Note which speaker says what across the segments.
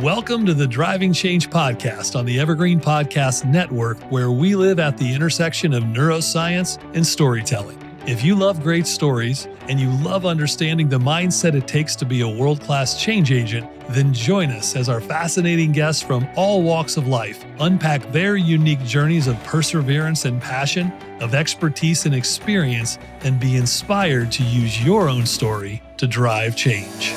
Speaker 1: Welcome to the Driving Change podcast on the Evergreen Podcast Network, where we live at the intersection of neuroscience and storytelling. If you love great stories and you love understanding the mindset it takes to be a world-class change agent, then join us as our fascinating guests from all walks of life unpack their unique journeys of perseverance and passion, of expertise and experience, and be inspired to use your own story to drive change.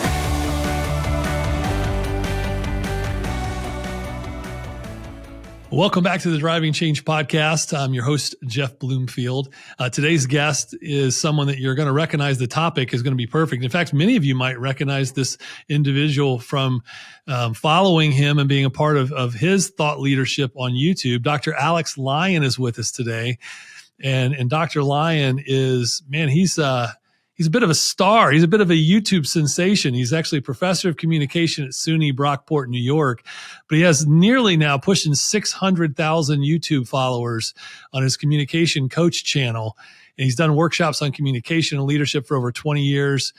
Speaker 1: Welcome back to the Driving Change podcast. I'm your host, Jeff Bloomfield. Today's guest is someone that you're going to recognize. The topic is going to be perfect. In fact, many of you might recognize this individual from following him and being a part of his thought leadership on YouTube. Dr. Alex Lyon is with us today. And Dr. Lyon is, man, he's a bit of a star. He's a bit of a YouTube sensation. He's actually a professor of communication at SUNY Brockport, New York, but he has nearly now pushing 600,000 YouTube followers on his communication coach channel. And he's done workshops on communication and leadership for over 20 years.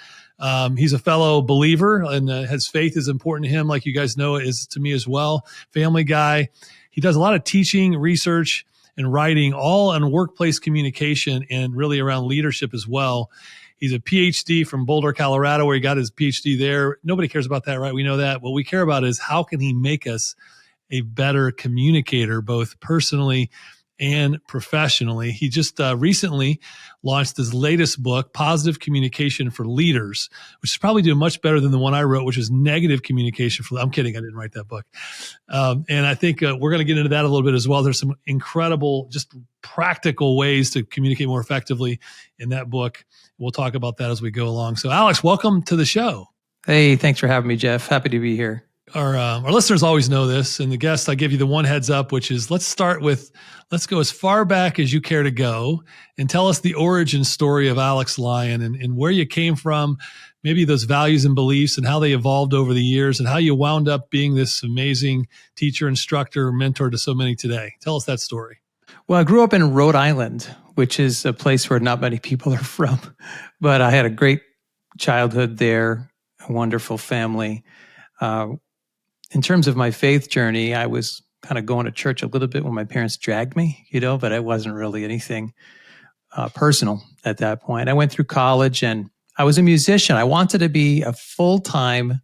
Speaker 1: He's a fellow believer, and his faith is important to him, like you guys know it is to me as well. Family guy. He does a lot of teaching, research, and writing, all on workplace communication and really around leadership as well. He's a PhD from Boulder, Colorado, where he got his PhD there. Nobody cares about that, right? We know that. What we care about is how can he make us a better communicator, both personally and professionally. He just recently launched his latest book, Positive Communication for Leaders, which is probably doing much better than the one I wrote, which is Negative Communication for. I'm kidding, I didn't write that book. And I think we're going to get into that a little bit as well. There's some incredible, just practical ways to communicate more effectively in that book. We'll talk about that as we go along. So, Alex, welcome to the show.
Speaker 2: Hey, thanks for having me, Jeff. Happy to be here.
Speaker 1: Our listeners always know this, and the guests, I give you the one heads up, which is let's go as far back as you care to go and tell us the origin story of Alex Lyon and where you came from, maybe those values and beliefs and how they evolved over the years and how you wound up being this amazing teacher, instructor, mentor to so many today. Tell us that story.
Speaker 2: Well, I grew up in Rhode Island, which is a place where not many people are from, but I had a great childhood there, a wonderful family. In terms of my faith journey, I was kind of going to church a little bit when my parents dragged me, but it wasn't really anything personal at that point. I went through college and I was a musician. I wanted to be a full-time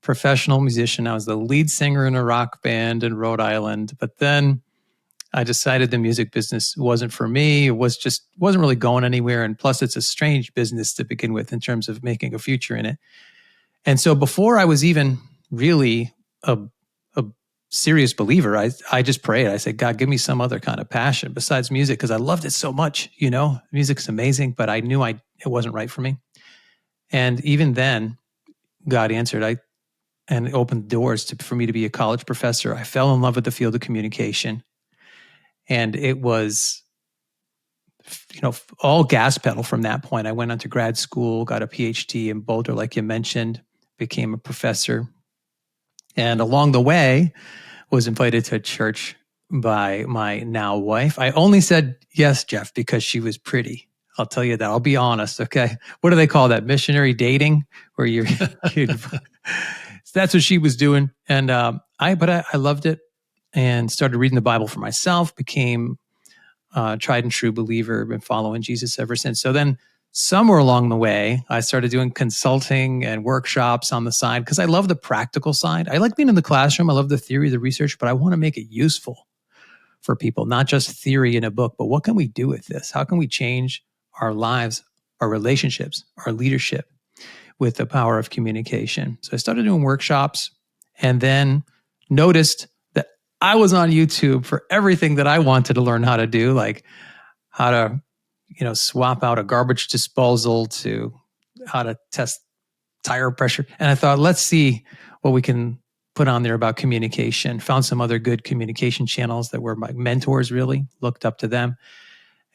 Speaker 2: professional musician. I was the lead singer in a rock band in Rhode Island, but then I decided the music business wasn't for me. It wasn't really going anywhere. And plus, it's a strange business to begin with in terms of making a future in it. And so before I was even really a serious believer, I just prayed. I said, God, give me some other kind of passion besides music, because I loved it so much. Music's amazing, but I knew it wasn't right for me. And even then, God answered. And opened doors for me to be a college professor. I fell in love with the field of communication. And it was, all gas pedal from that point. I went on to grad school, got a PhD in Boulder, like you mentioned, became a professor. And along the way, was invited to church by my now wife. I only said yes, Jeff, because she was pretty. I'll tell you that. I'll be honest, okay? What do they call that? Missionary dating? Where you're that's what she was doing. And I loved it. And started reading the Bible for myself, became a tried and true believer, been following Jesus ever since. So then somewhere along the way, I started doing consulting and workshops on the side because I love the practical side. I like being in the classroom. I love the theory, the research, but I want to make it useful for people, not just theory in a book, but what can we do with this? How can we change our lives, our relationships, our leadership with the power of communication? So I started doing workshops and then noticed I was on YouTube for everything that I wanted to learn how to do, like how to, swap out a garbage disposal to how to test tire pressure. And I thought, let's see what we can put on there about communication. Found some other good communication channels that were my mentors, really looked up to them.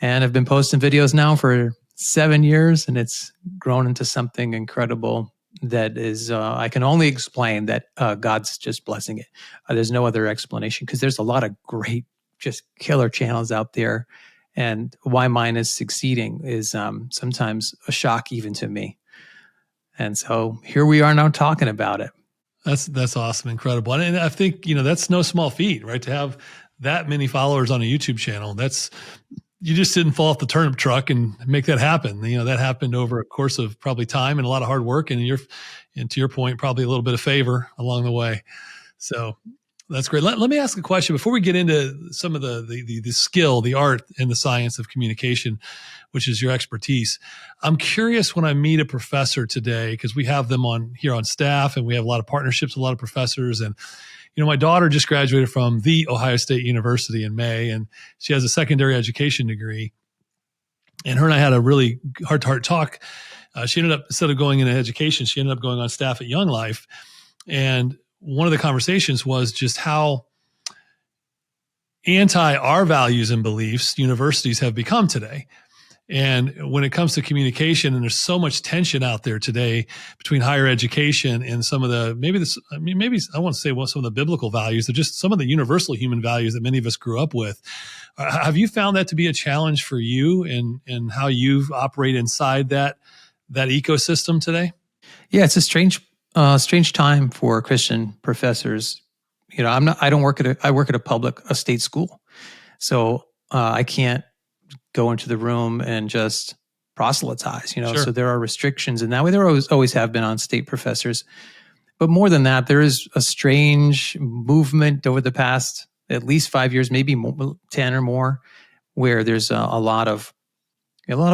Speaker 2: And I've been posting videos now for 7 years, and it's grown into something incredible. That is, I can only explain that God's just blessing it. There's no other explanation because there's a lot of great, just killer channels out there. And why mine is succeeding is sometimes a shock even to me. And so here we are now talking about it.
Speaker 1: That's awesome, incredible, and I think that's no small feat, right? To have that many followers on a YouTube channel, you just didn't fall off the turnip truck and make that happen. That happened over a course of probably time and a lot of hard work, and to your point, probably a little bit of favor along the way. So that's great. Let me ask a question before we get into some of the skill, the art, and the science of communication, which is your expertise. I'm curious when I meet a professor today, because we have them here on staff, and we have a lot of partnerships with a lot of professors. And my daughter just graduated from the Ohio State University in May, and she has a secondary education degree. And her and I had a really heart-to-heart talk. She ended up, instead of going into education, she ended up going on staff at Young Life. And one of the conversations was just how anti our values and beliefs universities have become today. And when it comes to communication, and there's so much tension out there today between higher education and some of the, maybe I won't say some of the biblical values, but just some of the universal human values that many of us grew up with. Have you found that to be a challenge for you and how you operate inside that ecosystem today?
Speaker 2: Yeah, it's a strange time for Christian professors. I work at a state school. So I can't go into the room and just proselytize,
Speaker 1: Sure.
Speaker 2: So there are restrictions, and that way there always have been on state professors. But more than that, there is a strange movement over the past at least 5 years, maybe 10 or more, where there's a lot of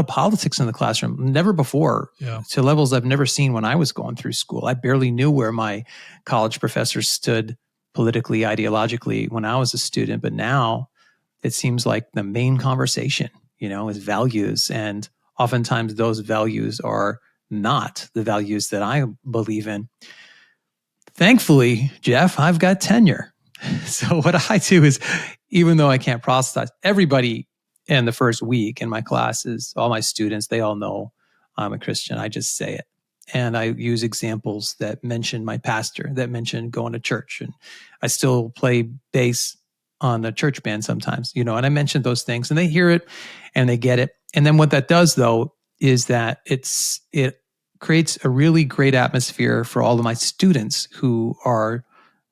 Speaker 2: politics in the classroom. Never before, to levels I've never seen when I was going through school. I barely knew where my college professors stood politically, ideologically when I was a student, but now it seems like the main conversation, is values. And oftentimes those values are not the values that I believe in. Thankfully, Jeff, I've got tenure. So what I do is, even though I can't proselytize, everybody in the first week in my classes, all my students, they all know I'm a Christian. I just say it. And I use examples that mention my pastor, that mention going to church. And I still play bass on a church band sometimes, and I mention those things, and they hear it and they get it. And then what that does, though, is that it creates a really great atmosphere for all of my students who are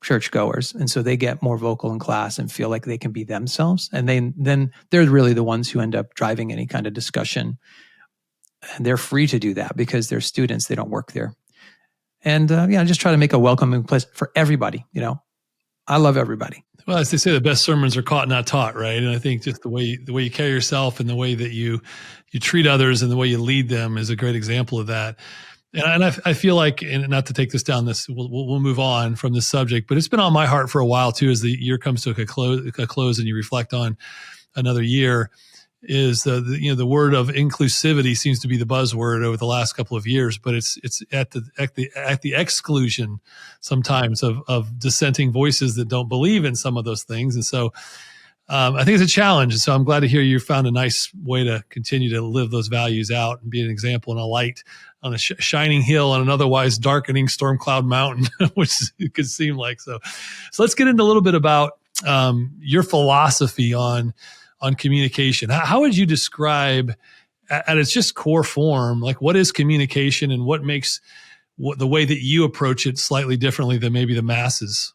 Speaker 2: churchgoers. And so they get more vocal in class and feel like they can be themselves. And then they're really the ones who end up driving any kind of discussion. And they're free to do that because they're students. They don't work there. And I just try to make a welcoming place for everybody. I love everybody.
Speaker 1: Well, as they say, the best sermons are caught, not taught, right? And I think just the way you carry yourself and the way that you treat others and the way you lead them is a great example of that. And I feel like, and not to take this down, we'll move on from this subject, but it's been on my heart for a while too, as the year comes to a close and you reflect on another year. Is the word of inclusivity seems to be the buzzword over the last couple of years, but it's at the exclusion sometimes of dissenting voices that don't believe in some of those things. And so I think it's a challenge. And so I'm glad to hear you found a nice way to continue to live those values out and be an example and a light on a shining hill on an otherwise darkening storm cloud mountain, which it could seem like. So let's get into a little bit about your philosophy on communication. How would you describe at its just core form, like what is communication and what makes the way that you approach it slightly differently than maybe the masses?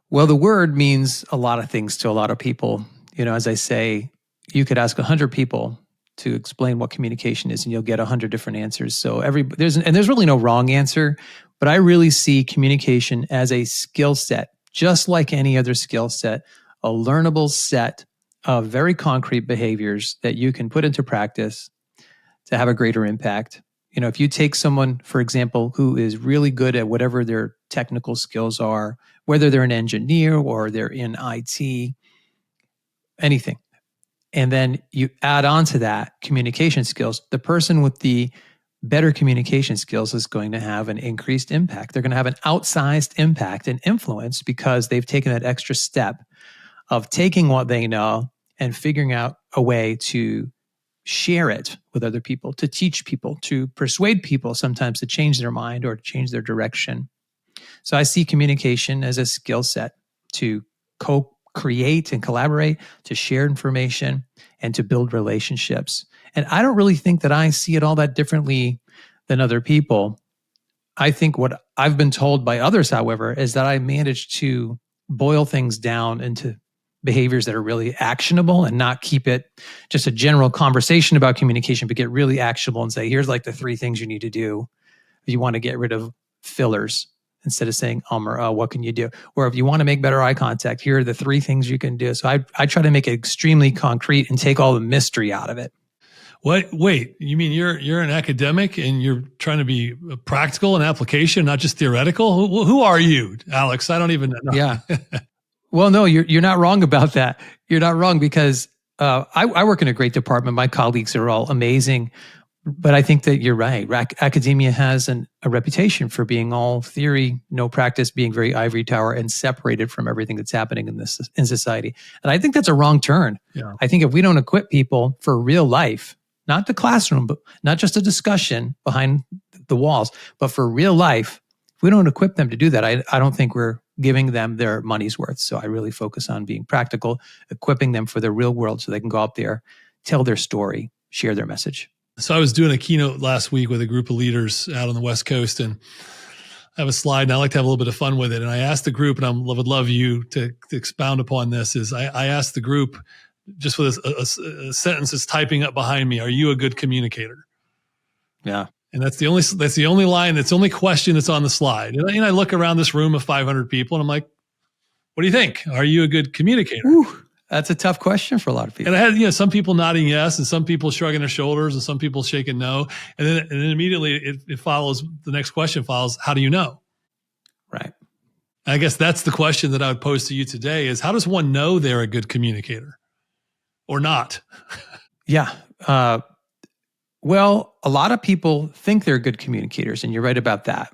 Speaker 2: Well, the word means a lot of things to a lot of people. As I say, you could ask 100 people to explain what communication is and you'll get 100 different answers. So there's really no wrong answer, but I really see communication as a skill set, just like any other skill set, a learnable set of very concrete behaviors that you can put into practice to have a greater impact. If you take someone, for example, who is really good at whatever their technical skills are, whether they're an engineer or they're in IT, anything, and then you add on to that communication skills, the person with the better communication skills is going to have an increased impact. They're going to have an outsized impact and influence because they've taken that extra step of taking what they know and figuring out a way to share it with other people, to teach people, to persuade people sometimes to change their mind or to change their direction. So I see communication as a skill set to co-create and collaborate, to share information, and to build relationships. And I don't really think that I see it all that differently than other people. I think what I've been told by others, however, is that I managed to boil things down into behaviors that are really actionable and not keep it just a general conversation about communication, but get really actionable and say, here's like the 3 things you need to do if you want to get rid of fillers instead of saying, or what can you do? Or if you want to make better eye contact, here are the 3 things you can do. So I try to make it extremely concrete and take all the mystery out of it.
Speaker 1: What? Wait, you mean you're an academic and you're trying to be practical and application, not just theoretical? Who are you, Alex? I don't even know.
Speaker 2: Yeah. Well, no, you're not wrong about that. You're not wrong because I work in a great department. My colleagues are all amazing, but I think that you're right. Academia has a reputation for being all theory, no practice, being very ivory tower and separated from everything that's happening in society. And I think that's a wrong turn.
Speaker 1: Yeah.
Speaker 2: I think if we don't equip people for real life, not the classroom, but not just a discussion behind the walls, but for real life, if we don't equip them to do that, I don't think we're giving them their money's worth. So I really focus on being practical, equipping them for the real world so they can go out there, tell their story, share their message.
Speaker 1: So I was doing a keynote last week with a group of leaders out on the West Coast, and I have a slide, and I like to have a little bit of fun with it. And I asked the group, and I would love you to expound upon this, is I asked the group, just with a sentence that's typing up behind me, are you a good communicator?
Speaker 2: Yeah.
Speaker 1: And that's the only line, that's the only question that's on the slide. And I look around this room of 500 people, and I'm like, what do you think? Are you a good communicator?
Speaker 2: Whew, that's a tough question for a lot of people.
Speaker 1: And I had, some people nodding yes, and some people shrugging their shoulders, and some people shaking no. And then immediately it follows, the next question follows, how do you know?
Speaker 2: Right.
Speaker 1: I guess that's the question that I would pose to you today is, how does one know they're a good communicator or not?
Speaker 2: Yeah. Well, a lot of people think they're good communicators, and you're right about that.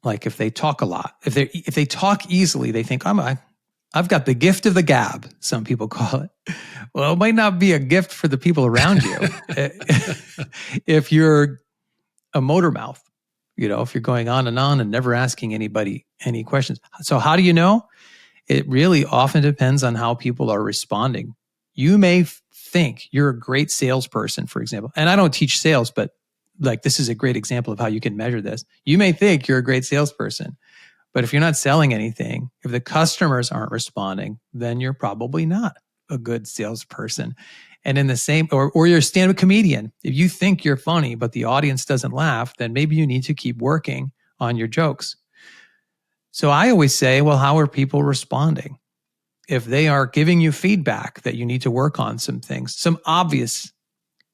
Speaker 2: Like if they talk a lot, if they talk easily, they think I've got the gift of the gab, some people call it. Well, it might not be a gift for the people around you. If you're a motor mouth, if you're going on and never asking anybody any questions. So how do you know? It really often depends on how people are responding. You may think you're a great salesperson, for example, and I don't teach sales, but like this is a great example of how you can measure this. You may think you're a great salesperson, but if you're not selling anything, if the customers aren't responding, then you're probably not a good salesperson. And in the same, or you're a stand-up comedian. If you think you're funny, but the audience doesn't laugh, then maybe you need to keep working on your jokes. So I always say, well, how are people responding? If they are giving you feedback that you need to work on some things, some obvious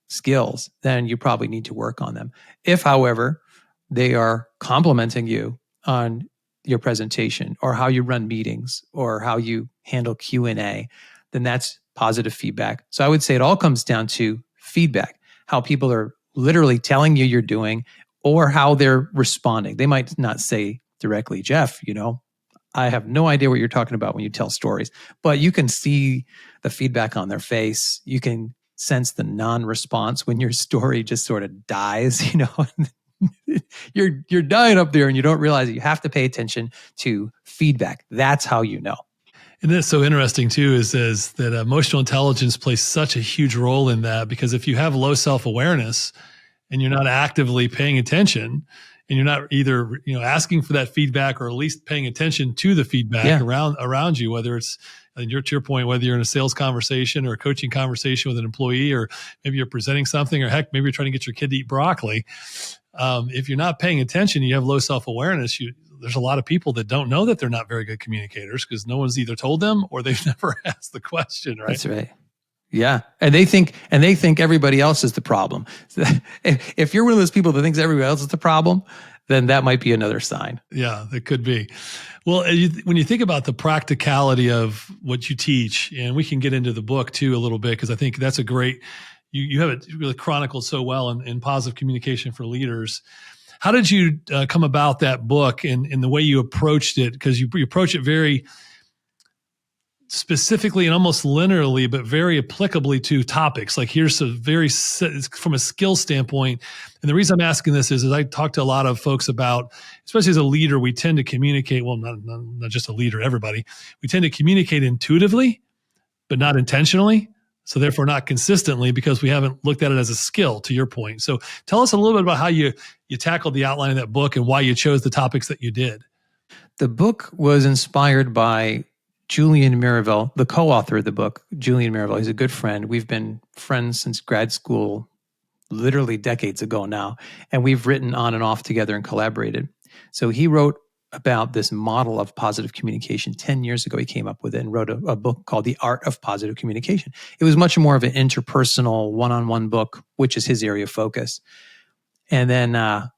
Speaker 2: skills, then you probably need to work on them. If, however, they are complimenting you on your presentation or how you run meetings or how you handle Q&A, then that's positive feedback. So I would say it all comes down to feedback, how people are literally telling you you're doing or how they're responding. They might not say directly, Jeff, I have no idea what you're talking about when you tell stories, but you can see the feedback on their face. You can sense the non-response when your story just sort of dies, you're dying up there and you don't realize it. You have to pay attention to feedback. That's how you know.
Speaker 1: And that's so interesting too, is that emotional intelligence plays such a huge role in that, because if you have low self-awareness and you're not actively paying attention, and you're not either, asking for that feedback or at least paying attention to the feedback around you, whether it's, to your point, whether you're in a sales conversation or a coaching conversation with an employee, or maybe you're presenting something, or heck, maybe you're trying to get your kid to eat broccoli. If you're not paying attention, you have low self-awareness. There's a lot of people that don't know that they're not very good communicators because no one's either told them or they've never asked the question, right?
Speaker 2: That's right. Yeah. And they think everybody else is the problem. If you're one of those people that thinks everybody else is the problem, then that might be another sign.
Speaker 1: Yeah, that could be. Well, when you think about the practicality of what you teach, and we can get into the book too a little bit, because I think that's a great, you have it really chronicled so well in positive communication for leaders. How did you come about that book and the way you approached it? Because you approach it very specifically and almost linearly, but very applicably to topics. Like here's a from a skill standpoint. And the reason I'm asking this is I talk to a lot of folks about, especially as a leader, we tend to communicate, well, not just a leader, everybody. We tend to communicate intuitively, but not intentionally. So therefore not consistently because we haven't looked at it as a skill, to your point. So tell us a little bit about how you tackled the outline of that book and why you chose the topics that you did.
Speaker 2: The book was inspired by Julian Miravel, the co-author of the book. Julian Miravel, he's a good friend. We've been friends since grad school, literally decades ago now, and we've written on and off together and collaborated. So he wrote about this model of positive communication 10 years ago. He came up with it and wrote a book called The Art of Positive Communication. It was much more of an interpersonal, one-on-one book, which is his area of focus. And then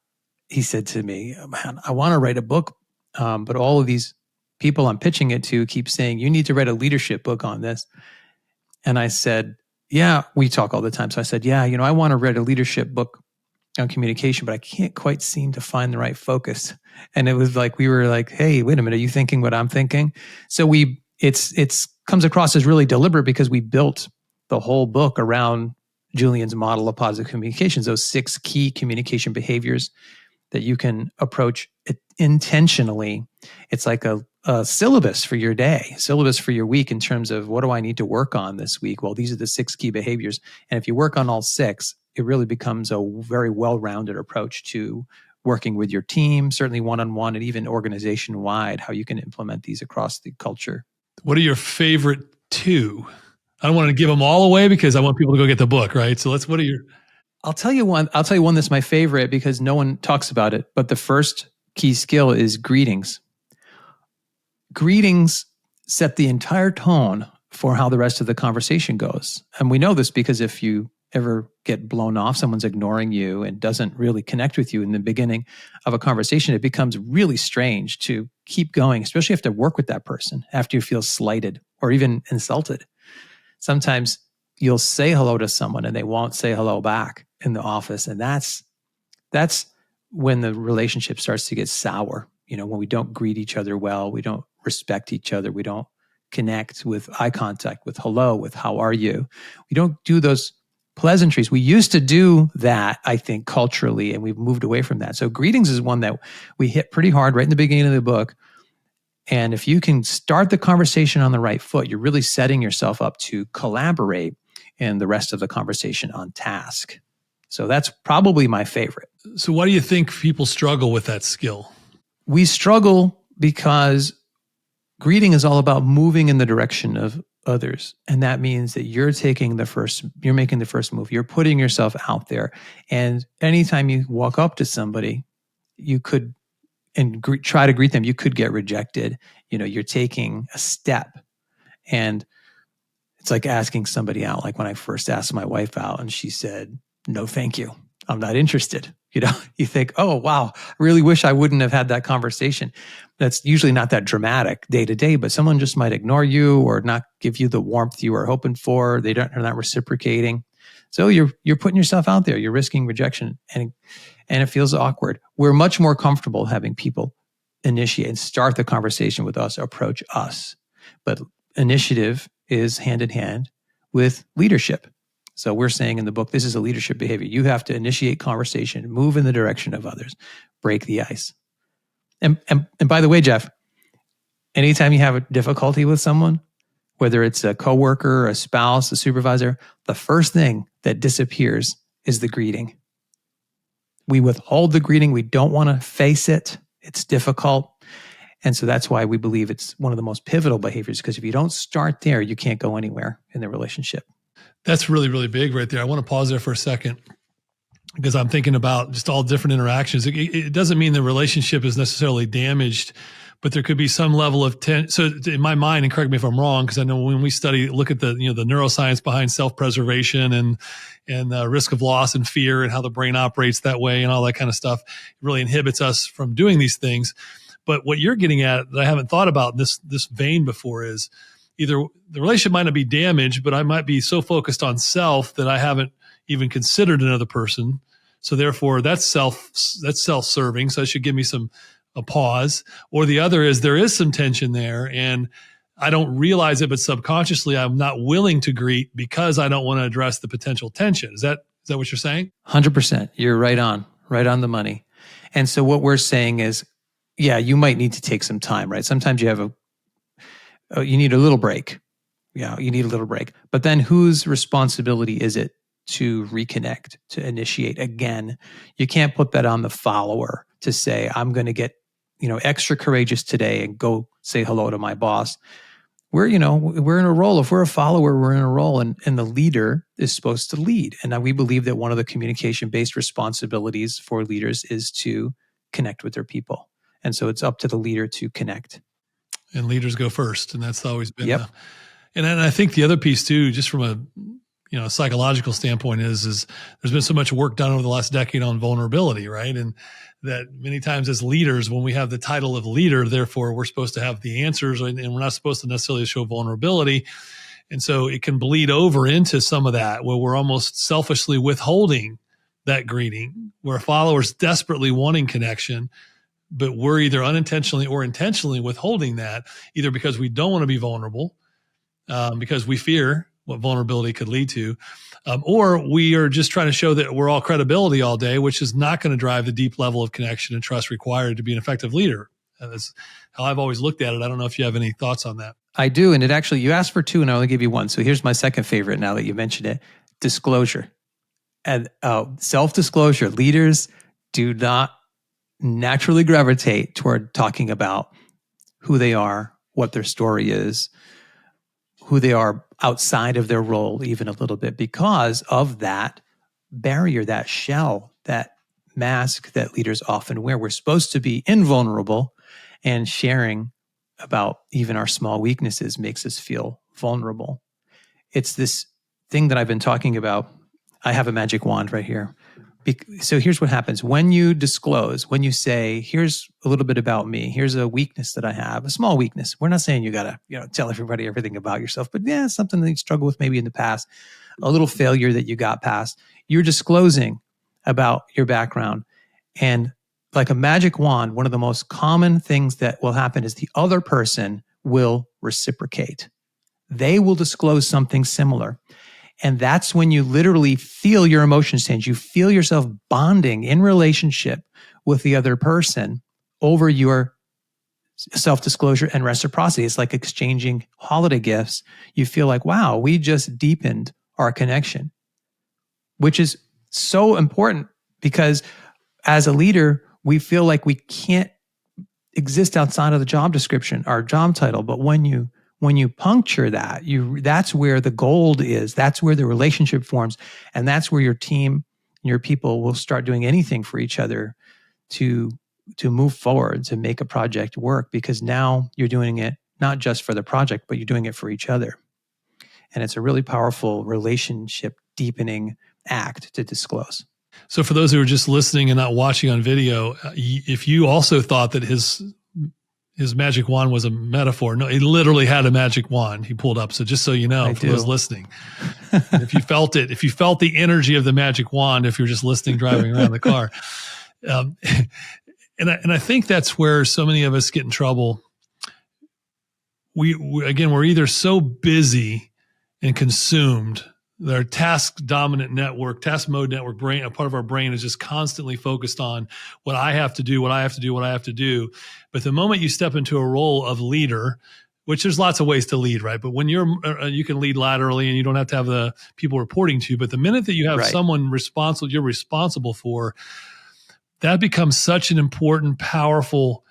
Speaker 2: he said to me, man, I want to write a book, but all of these people I'm pitching it to keep saying, you need to write a leadership book on this. And I said, yeah, we talk all the time. So I said, yeah, I want to write a leadership book on communication, but I can't quite seem to find the right focus. And it was like, we were like, hey, wait a minute, are you thinking what I'm thinking? So it's comes across as really deliberate because we built the whole book around Julian's model of positive communications, those 6 key communication behaviors that you can approach it intentionally. It's like a syllabus for your day, syllabus for your week in terms of what do I need to work on this week? Well, these are the 6 key behaviors. And if you work on all 6, it really becomes a very well-rounded approach to working with your team, certainly one-on-one and even organization-wide, how you can implement these across the culture.
Speaker 1: What are your favorite 2? I don't want to give them all away because I want people to go get the book, right? So what are your...
Speaker 2: I'll tell you one that's my favorite because no one talks about it. But the first key skill is greetings. Greetings set the entire tone for how the rest of the conversation goes. And we know this because if you ever get blown off, someone's ignoring you and doesn't really connect with you in the beginning of a conversation, it becomes really strange to keep going, especially if you have to work with that person after you feel slighted or even insulted. Sometimes you'll say hello to someone and they won't say hello back in the office. And that's when the relationship starts to get sour. When we don't greet each other well, we don't respect each other, we don't connect with eye contact, with hello, with how are you. We don't do those pleasantries. We used to do that, I think, culturally, and we've moved away from that. So greetings is one that we hit pretty hard right in the beginning of the book. And if you can start the conversation on the right foot, you're really setting yourself up to collaborate in the rest of the conversation on task. So that's probably my favorite.
Speaker 1: So why do you think people struggle with that skill?
Speaker 2: We struggle because greeting is all about moving in the direction of others. And that means that you're making the first move. You're putting yourself out there. And anytime you walk up to somebody, you could try to greet them, you could get rejected. You're taking a step. And it's like asking somebody out. Like when I first asked my wife out and she said, no, thank you. I'm not interested. You think, oh, wow, I really wish I wouldn't have had that conversation. That's usually not that dramatic day to day, but someone just might ignore you or not give you the warmth you were hoping for. They're not reciprocating. So you're putting yourself out there. You're risking rejection and it feels awkward. We're much more comfortable having people initiate and start the conversation with us, approach us. But initiative is hand in hand with leadership. So we're saying in the book, this is a leadership behavior. You have to initiate conversation, move in the direction of others, break the ice. And by the way, Jeff, anytime you have a difficulty with someone, whether it's a coworker, a spouse, a supervisor, the first thing that disappears is the greeting. We withhold the greeting. We don't want to face it. It's difficult. And so that's why we believe it's one of the most pivotal behaviors, because if you don't start there, you can't go anywhere in the relationship.
Speaker 1: That's really, really big right there. I want to pause there for a second because I'm thinking about just all different interactions. It doesn't mean the relationship is necessarily damaged, but there could be some level of so in my mind, and correct me if I'm wrong, because I know when we look at the the neuroscience behind self-preservation and risk of loss and fear and how the brain operates that way and all that kind of stuff, it really inhibits us from doing these things. But what you're getting at that I haven't thought about in this vein before is either the relationship might not be damaged, but I might be so focused on self that I haven't even considered another person. So therefore that's self-serving. So that should give me a pause. Or the other is there is some tension there and I don't realize it, but subconsciously I'm not willing to greet because I don't want to address the potential tension. Is that what you're saying?
Speaker 2: 100%. You're right on the money. And so what we're saying is, yeah, you might need to take some time, right? Sometimes you need a little break you need a little break. But then whose responsibility is it to reconnect, to initiate again? You can't put that on the follower to say, I'm going to get, extra courageous today and go say hello to my boss. We're in a role. If we're a follower, we're in a role, and the leader is supposed to lead. And we believe that one of the communication-based responsibilities for leaders is to connect with their people. And so it's up to the leader to connect.
Speaker 1: And leaders go first. And that's always been
Speaker 2: Yep.
Speaker 1: And I think the other piece too, just from a psychological standpoint, is there's been so much work done over the last decade on vulnerability, right? And that many times as leaders, when we have the title of leader, therefore we're supposed to have the answers, and we're not supposed to necessarily show vulnerability. And so it can bleed over into some of that where we're almost selfishly withholding that greeting, where a follower's desperately wanting connection, but we're either unintentionally or intentionally withholding that, either because we don't want to be vulnerable, because we fear what vulnerability could lead to, or we are just trying to show that we're all credibility all day, which is not going to drive the deep level of connection and trust required to be an effective leader. That's how I've always looked at it. I don't know if you have any thoughts on that.
Speaker 2: I do. And you asked for two and I only give you one. So here's my second favorite now that you mentioned it: disclosure. And self-disclosure. Leaders do not naturally gravitate toward talking about who they are, what their story is, who they are outside of their role, even a little bit, because of that barrier, that shell, that mask that leaders often wear. We're supposed to be invulnerable, and sharing about even our small weaknesses makes us feel vulnerable. It's this thing that I've been talking about. I have a magic wand right here. So here's what happens when you disclose, when you say, here's a little bit about me. Here's a weakness that I have, a small weakness. We're not saying you got to, tell everybody everything about yourself, but something that you struggled with maybe in the past, a little failure that you got past. You're disclosing about your background. And like a magic wand, one of the most common things that will happen is the other person will reciprocate. They will disclose something similar. And that's when you literally feel your emotions change. You feel yourself bonding in relationship with the other person over your self-disclosure and reciprocity. It's like exchanging holiday gifts. You feel like, wow, we just deepened our connection, which is so important because as a leader, we feel like we can't exist outside of the job description, our job title. But when you puncture that, that's where the gold is. That's where the relationship forms. And that's where your team, your people will start doing anything for each other to move forward, to make a project work, because now you're doing it not just for the project, but you're doing it for each other. And it's a really powerful relationship deepening act to disclose.
Speaker 1: So for those who are just listening and not watching on video, if you also thought that his magic wand was a metaphor, no, he literally had a magic wand he pulled up. So just so you know, for those listening, and if you felt it, if you felt the energy of the magic wand, if you're just listening, driving around the car. And I think that's where so many of us get in trouble. We're either so busy and consumed, our task mode network brain, a part of our brain is just constantly focused on what I have to do. But the moment you step into a role of leader, which there's lots of ways to lead, right? But when you can lead laterally and you don't have to have the people reporting to you. But the minute that you have someone you're responsible for, that becomes such an important, powerful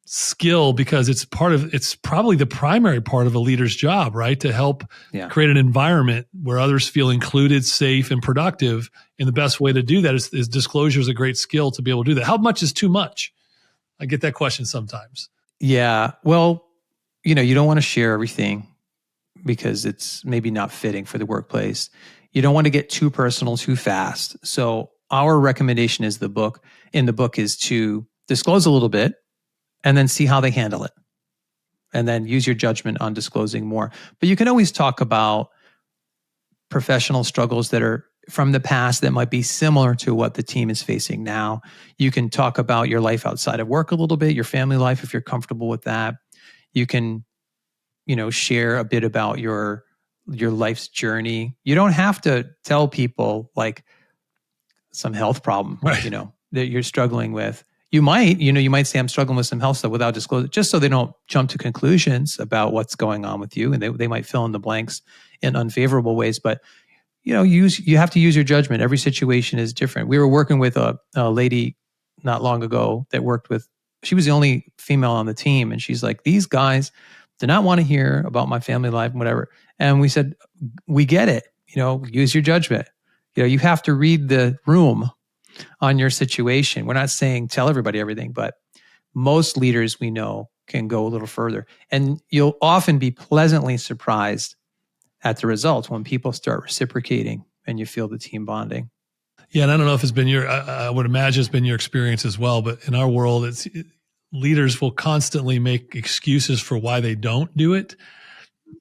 Speaker 1: skill, because it's probably the primary part of a leader's job, right? To help create an environment where others feel included, safe, and productive. And the best way to do that is disclosure is a great skill to be able to do that. How much is too much? I get that question sometimes.
Speaker 2: Yeah. Well, you don't want to share everything because it's maybe not fitting for the workplace. You don't want to get too personal too fast. So our recommendation is the book is to disclose a little bit and then see how they handle it. And then use your judgment on disclosing more. But you can always talk about professional struggles that are from the past that might be similar to what the team is facing now. You can talk about your life outside of work a little bit, your family life, if you're comfortable with that. You can, share a bit about your life's journey. You don't have to tell people like some health problem,
Speaker 1: right,
Speaker 2: that you're struggling with. You might say, I'm struggling with some health stuff without disclosing, just so they don't jump to conclusions about what's going on with you. And they might fill in the blanks in unfavorable ways. But, you have to use your judgment. Every situation is different. We were working with a lady not long ago that she was the only female on the team. And she's like, these guys do not want to hear about my family life and whatever. And we said, we get it. Use your judgment. You have to read the room on your situation. We're not saying tell everybody everything, but most leaders we know can go a little further. And you'll often be pleasantly surprised at the results when people start reciprocating and you feel the team bonding.
Speaker 1: Yeah, and I don't know if it's been I would imagine it's been your experience as well, but in our world, leaders will constantly make excuses for why they don't do it.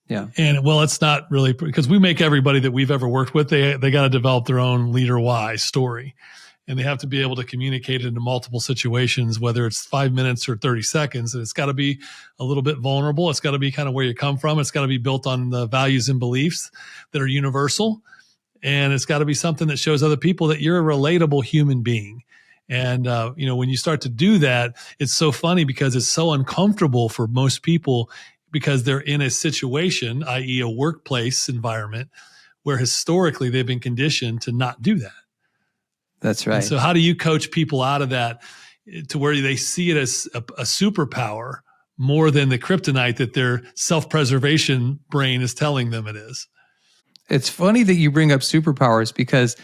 Speaker 2: Yeah.
Speaker 1: And it's not really, because we make everybody that we've ever worked with, they got to develop their own leader why story. And they have to be able to communicate it into multiple situations, whether it's 5 minutes or 30 seconds. And it's got to be a little bit vulnerable. It's got to be kind of where you come from. It's got to be built on the values and beliefs that are universal. And it's got to be something that shows other people that you're a relatable human being. And, when you start to do that, it's so funny because it's so uncomfortable for most people because they're in a situation, i.e. a workplace environment, where historically they've been conditioned to not do that.
Speaker 2: That's right.
Speaker 1: And so how do you coach people out of that to where they see it as a superpower more than the kryptonite that their self-preservation brain is telling them it is?
Speaker 2: It's funny that you bring up superpowers because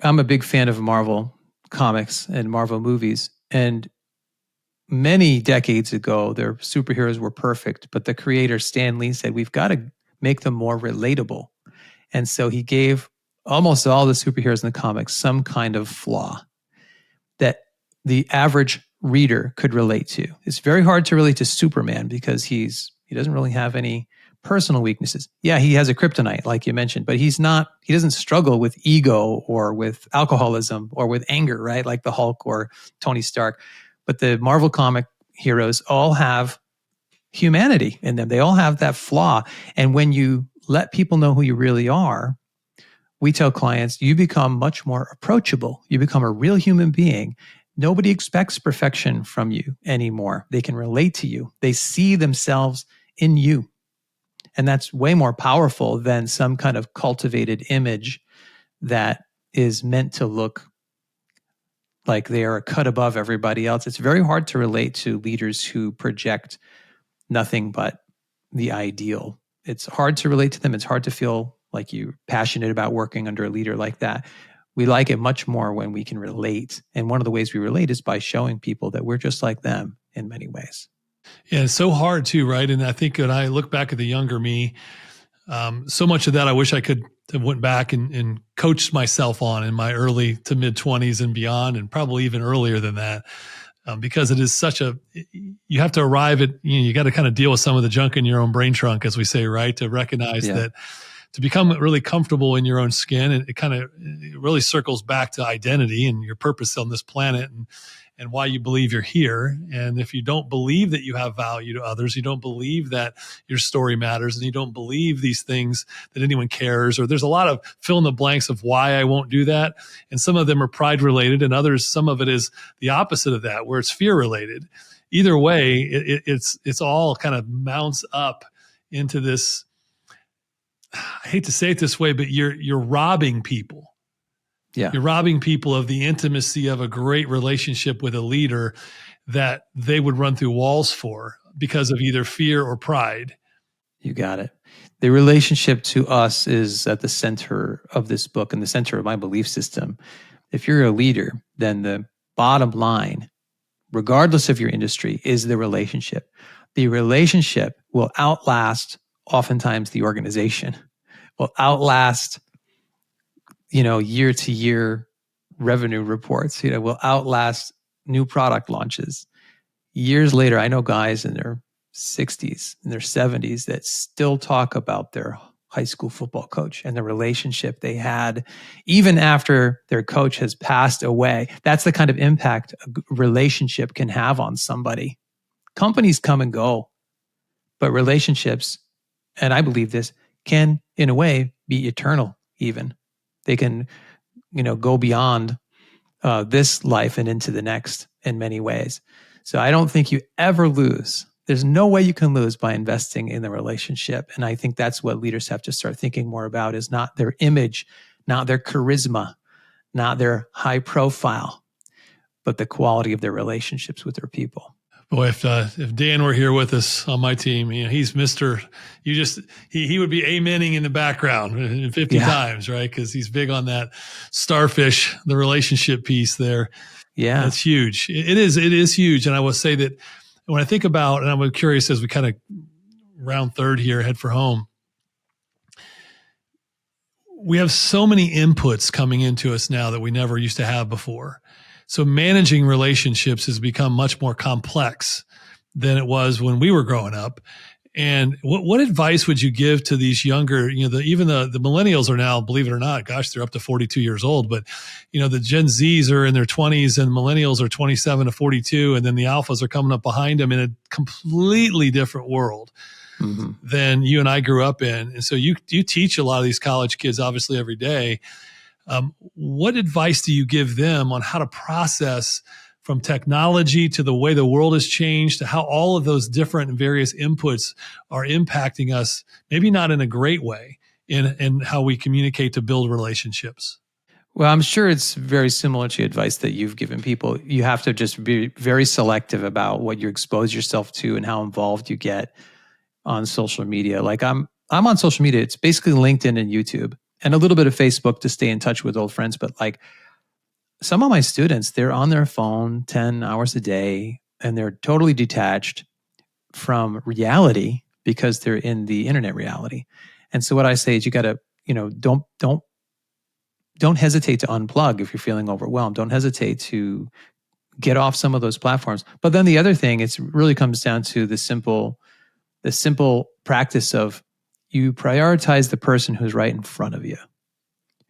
Speaker 2: I'm a big fan of Marvel comics and Marvel movies. And many decades ago, their superheroes were perfect, but the creator Stan Lee said, we've got to make them more relatable. And so he gave almost all the superheroes in the comics some kind of flaw that the average reader could relate to. It's very hard to relate to Superman because he doesn't really have any personal weaknesses. Yeah, he has a kryptonite, like you mentioned, but he doesn't struggle with ego or with alcoholism or with anger, right? Like the Hulk or Tony Stark. But the Marvel comic heroes all have humanity in them. They all have that flaw. And when you let people know who you really are, we tell clients, you become much more approachable. You become a real human being. Nobody expects perfection from you anymore. They can relate to you. They see themselves in you. And that's way more powerful than some kind of cultivated image that is meant to look like they are a cut above everybody else. It's very hard to relate to leaders who project nothing but the ideal. It's hard to relate to them. It's hard to feel like you're passionate about working under a leader like that. We like it much more when we can relate. And one of the ways we relate is by showing people that we're just like them in many ways.
Speaker 1: Yeah, it's so hard too, right? And I think when I look back at the younger me, so much of that I wish I could have went back and coached myself on in my early to mid 20s and beyond, and probably even earlier than that, because it is you have to arrive at, you got to kind of deal with some of the junk in your own brain trunk, as we say, right? To recognize that, to become really comfortable in your own skin, and it really circles back to identity and your purpose on this planet, and why you believe you're here. And if you don't believe that you have value to others, you don't believe that your story matters, and you don't believe these things that anyone cares, or there's a lot of fill in the blanks of why I won't do that. And some of them are pride related, and others, some of it is the opposite of that, where it's fear related. Either way, it's all kind of mounts up into this, I hate to say it this way, but you're robbing people.
Speaker 2: Yeah.
Speaker 1: You're robbing people of the intimacy of a great relationship with a leader that they would run through walls for because of either fear or pride.
Speaker 2: You got it. The relationship to us is at the center of this book and the center of my belief system. If you're a leader, then the bottom line, regardless of your industry, is the relationship. The relationship will outlast oftentimes the organization, will outlast year to year revenue reports, will outlast new product launches. Years later, I know guys in their 60s, in their 70s that still talk about their high school football coach and the relationship they had even after their coach has passed away. That's the kind of impact a relationship can have on somebody. Companies come and go, but relationships, and I believe this, can in a way be eternal even. They can go beyond this life and into the next in many ways. So I don't think you ever lose. There's no way you can lose by investing in the relationship. And I think that's what leaders have to start thinking more about, is not their image, not their charisma, not their high profile, but the quality of their relationships with their people.
Speaker 1: Boy, if Dan were here with us on my team, he's Mr. He would be amening in the background 50 times, right? Because he's big on that starfish, the relationship piece there.
Speaker 2: Yeah,
Speaker 1: that's huge. It is huge. And I will say that when I think about, and I'm curious as we kind of round third here, head for home, we have so many inputs coming into us now that we never used to have before. So managing relationships has become much more complex than it was when we were growing up. And what advice would you give to these younger, even the millennials are now, believe it or not, gosh, they're up to 42 years old, but the Gen Zs are in their 20s and millennials are 27 to 42. And then the alphas are coming up behind them in a completely different world than you and I grew up in. And so you teach a lot of these college kids, obviously, every day. What advice do you give them on how to process from technology to the way the world has changed, to how all of those different and various inputs are impacting us, maybe not in a great way, in how we communicate to build relationships?
Speaker 2: Well, I'm sure it's very similar to advice that you've given people. You have to just be very selective about what you expose yourself to and how involved you get on social media. Like I'm on social media. It's basically LinkedIn and YouTube and a little bit of Facebook to stay in touch with old friends. But like some of my students, they're on their phone 10 hours a day and they're totally detached from reality because they're in the internet reality. And so what I say is you got to, don't hesitate to unplug if you're feeling overwhelmed. Don't hesitate to get off some of those platforms. But then the other thing, it really comes down to the simple practice of you prioritize the person who's right in front of you.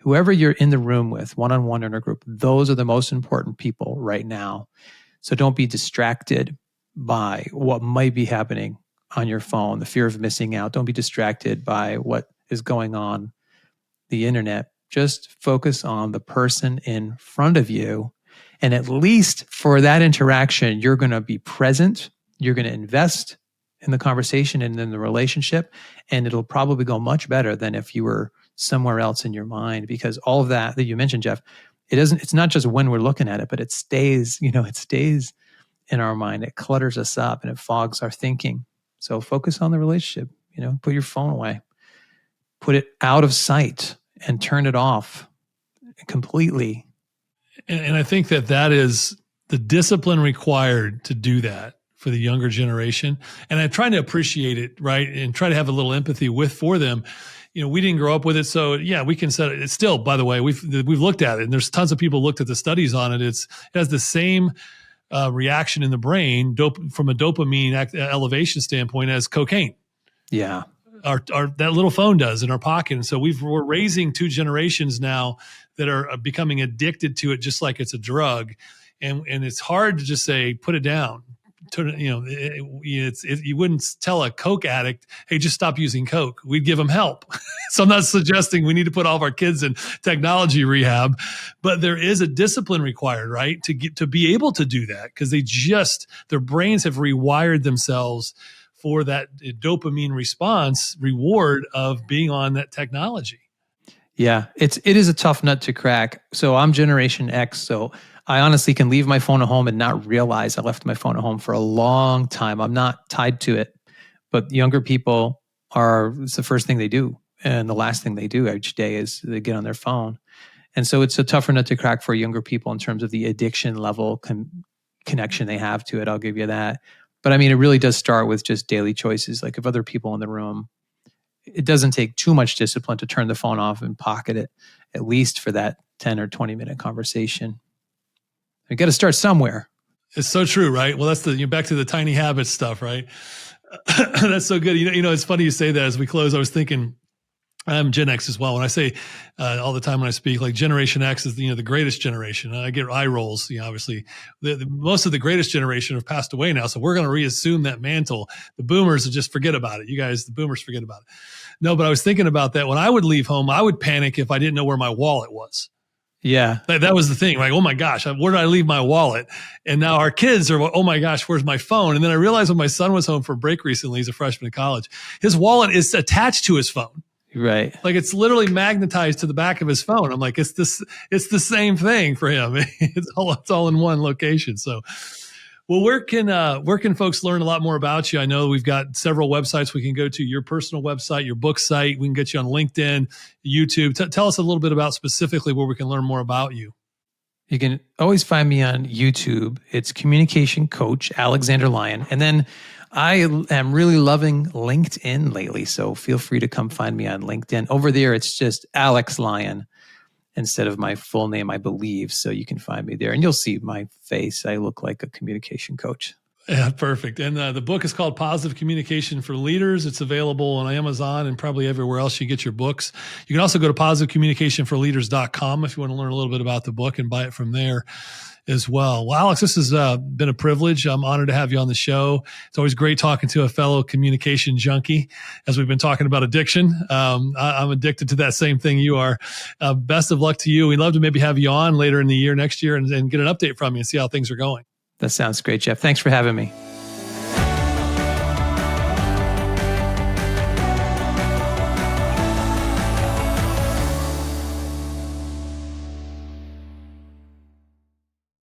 Speaker 2: Whoever you're in the room with, one-on-one or in a group, those are the most important people right now. So don't be distracted by what might be happening on your phone, the fear of missing out. Don't be distracted by what is going on the internet. Just focus on the person in front of you. And at least for that interaction, you're going to be present. You're going to invest in the conversation and in the relationship. And it'll probably go much better than if you were somewhere else in your mind, because all of that you mentioned, Jeff, it's not just when we're looking at it, but it stays in our mind. It clutters us up and it fogs our thinking. So focus on the relationship, put your phone away, put it out of sight and turn it off completely.
Speaker 1: And I think that is the discipline required to do that for the younger generation. And I'm trying to appreciate it, right? And try to have a little empathy for them. We didn't grow up with it. So yeah, we can set it. It's still, by the way, we've looked at it and there's tons of people looked at the studies on it. It has the same reaction in the brain from a dopamine elevation standpoint as cocaine.
Speaker 2: Yeah.
Speaker 1: Our that little phone does in our pocket. And so we're raising two generations now that are becoming addicted to it, just like it's a drug. And it's hard to just say, put it down. You wouldn't tell a Coke addict, hey, just stop using Coke. We'd give them help. So I'm not suggesting we need to put all of our kids in technology rehab, but there is a discipline required, right? To be able to do that, because their brains have rewired themselves for that dopamine response reward of being on that technology.
Speaker 2: Yeah, it is a tough nut to crack. So I'm Generation X. So I honestly can leave my phone at home and not realize I left my phone at home for a long time. I'm not tied to it. But younger people it's the first thing they do. And the last thing they do each day is they get on their phone. And so it's a tougher nut to crack for younger people in terms of the addiction level connection they have to it. I'll give you that. But I mean, it really does start with just daily choices. Like if other people in the room, it doesn't take too much discipline to turn the phone off and pocket it, at least for that 10 or 20 minute conversation. You got to start somewhere.
Speaker 1: It's so true, right? Well, that's back to the tiny habits stuff, right? That's so good. It's funny you say that. As we close, I was thinking, I'm Gen X as well. When I say all the time when I speak, like Generation X is the greatest generation. I get eye rolls. Obviously, most of the greatest generation have passed away now, so we're going to reassume that mantle. The Boomers will just forget about it. You guys, the Boomers, forget about it. No, but I was thinking about that. When I would leave home, I would panic if I didn't know where my wallet was.
Speaker 2: Yeah.
Speaker 1: That was the thing. Like, oh my gosh, where did I leave my wallet? And now our kids are, oh my gosh, where's my phone? And then I realized when my son was home for break recently, he's a freshman in college, his wallet is attached to his phone.
Speaker 2: Right.
Speaker 1: Like it's literally magnetized to the back of his phone. I'm like, it's the same thing for him. It's all in one location. So, well, where can folks learn a lot more about you? I know we've got several websites we can go to, your personal website, your book site. We can get you on LinkedIn, YouTube. Tell us a little bit about specifically where we can learn more about you.
Speaker 2: You can always find me on YouTube. It's Communication Coach Alexander Lyon. And then I am really loving LinkedIn lately. So feel free to come find me on LinkedIn. Over there, it's just Alex Lyon instead of my full name, I believe. So you can find me there and you'll see my face. I look like a communication coach.
Speaker 1: Yeah, perfect. And the book is called Positive Communication for Leaders. It's available on Amazon and probably everywhere else you get your books. You can also go to positivecommunicationforleaders.com if you want to learn a little bit about the book and buy it from there as well. Well, Alex, this has been a privilege. I'm honored to have you on the show. It's always great talking to a fellow communication junkie, as we've been talking about addiction. I'm addicted to that same thing you are. Best of luck to you. We'd love to maybe have you on later in the year, next year, and get an update from you and see how things are going.
Speaker 2: That sounds great, Jeff. Thanks for having me.